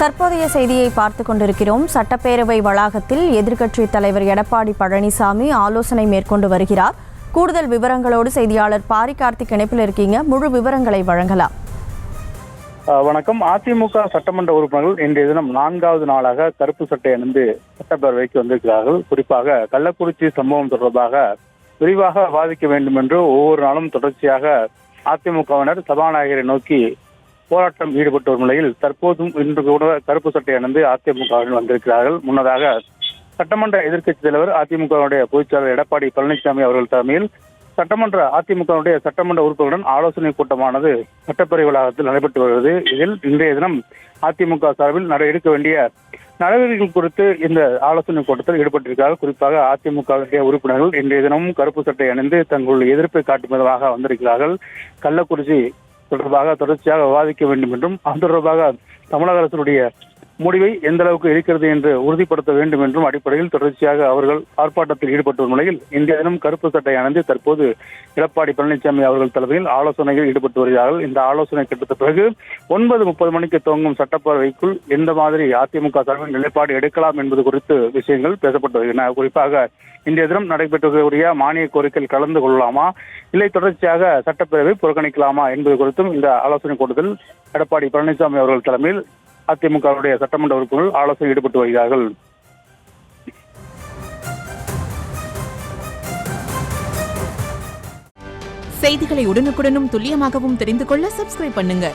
தற்போதைய செய்தியை பார்த்துக் கொண்டிருக்கிறோம். சட்டப்பேரவை வளாகத்தில் எதிர்க்கட்சித் தலைவர் எடப்பாடி பழனிசாமி ஆலோசனை மேற்கொண்டு வருகிறார். கூடுதல் விவரங்களோடு செய்தியாளர் பாரி கார்த்திக் இணைப்பில் இருக்கீங்க. முழு விவரங்களை வழங்கலாம். வணக்கம். அதிமுக சட்டமன்ற உறுப்பினர்கள் இன்றைய தினம் 4வது நாளாக கருப்பு சட்டை அணிந்து சட்டப்பேரவைக்கு வந்திருக்கிறார்கள். குறிப்பாக கள்ளக்குறிச்சி சம்பவம் தொடர்பாக விரிவாக விவாதிக்க வேண்டும் என்று ஒவ்வொரு நாளும் தொடர்ச்சியாக அதிமுகவினர் சபாநாயகரை நோக்கி போராட்டம் ஈடுபட்டு வரும் நிலையில் தற்போதும் இன்று கூட கருப்பு சட்டை அணிந்து அதிமுகவினர் வந்திருக்கிறார்கள். முன்னதாக சட்டமன்ற எதிர்க்கட்சித் தலைவர் அதிமுகவுடைய பொதுச்செயலாளர் எடப்பாடி பழனிசாமி அவர்கள் தலைமையில் அதிமுகவுடைய சட்டமன்ற உறுப்பினருடன் ஆலோசனை கூட்டமானது சட்டப்பேரவை வளாகத்தில் நடைபெற்று வருகிறது. இதில் இன்றைய தினம் அதிமுக சார்பில் எடுக்க வேண்டிய நடவடிக்கைகள் குறித்து இந்த ஆலோசனை கூட்டத்தில் ஈடுபட்டிருக்கிறார்கள். குறிப்பாக அதிமுக உறுப்பினர்கள் இன்றைய தினமும் கருப்பு சட்டை அணிந்து தங்களுடைய எதிர்ப்பை காட்டும் விதமாக வந்திருக்கிறார்கள். கள்ளக்குறிச்சி தொடர்பாக தொடர்ச்சியாக விவாதிக்க வேண்டும் என்றும் அது தொடர்பாக தமிழக அரசுடைய முடிவை எந்த அளவுக்கு இருக்கிறது என்று உறுதிப்படுத்த வேண்டும் என்றும் அடிப்படையில் தொடர்ச்சியாக அவர்கள் ஆர்ப்பாட்டத்தில் ஈடுபட்டு வரும் நிலையில் இன்றைய தினம் கருப்பு சட்டை அணிந்து தற்போது எடப்பாடி பழனிசாமி அவர்கள் தலைமையில் ஆலோசனைகள் ஈடுபட்டு வருகிறார்கள். இந்த ஆலோசனை கிடைத்த பிறகு 9:30 மணிக்கு துவங்கும் சட்டப்பேரவைக்குள் எந்த மாதிரி அதிமுக சார்பில் நிலைப்பாடு எடுக்கலாம் என்பது குறித்து விஷயங்கள் பேசப்பட்டு வருகின்றன. குறிப்பாக இன்றைய தினம் நடைபெற்றக்கூடிய மானிய கோரிக்கையில் கலந்து கொள்ளலாமா, இல்லை தொடர்ச்சியாக சட்டப்பேரவை புறக்கணிக்கலாமா என்பது குறித்தும் இந்த ஆலோசனை கூட்டத்தில் எடப்பாடி பழனிசாமி அவர்கள் தலைமையில் அதிமுகவுடைய சட்டமன்ற உறுப்பினர்கள் ஆலோசனை ஈடுபட்டு வருகிறார்கள். செய்திகளை உடனுக்குடனும் துல்லியமாகவும் தெரிந்து கொள்ள சப்ஸ்கிரைப் பண்ணுங்க.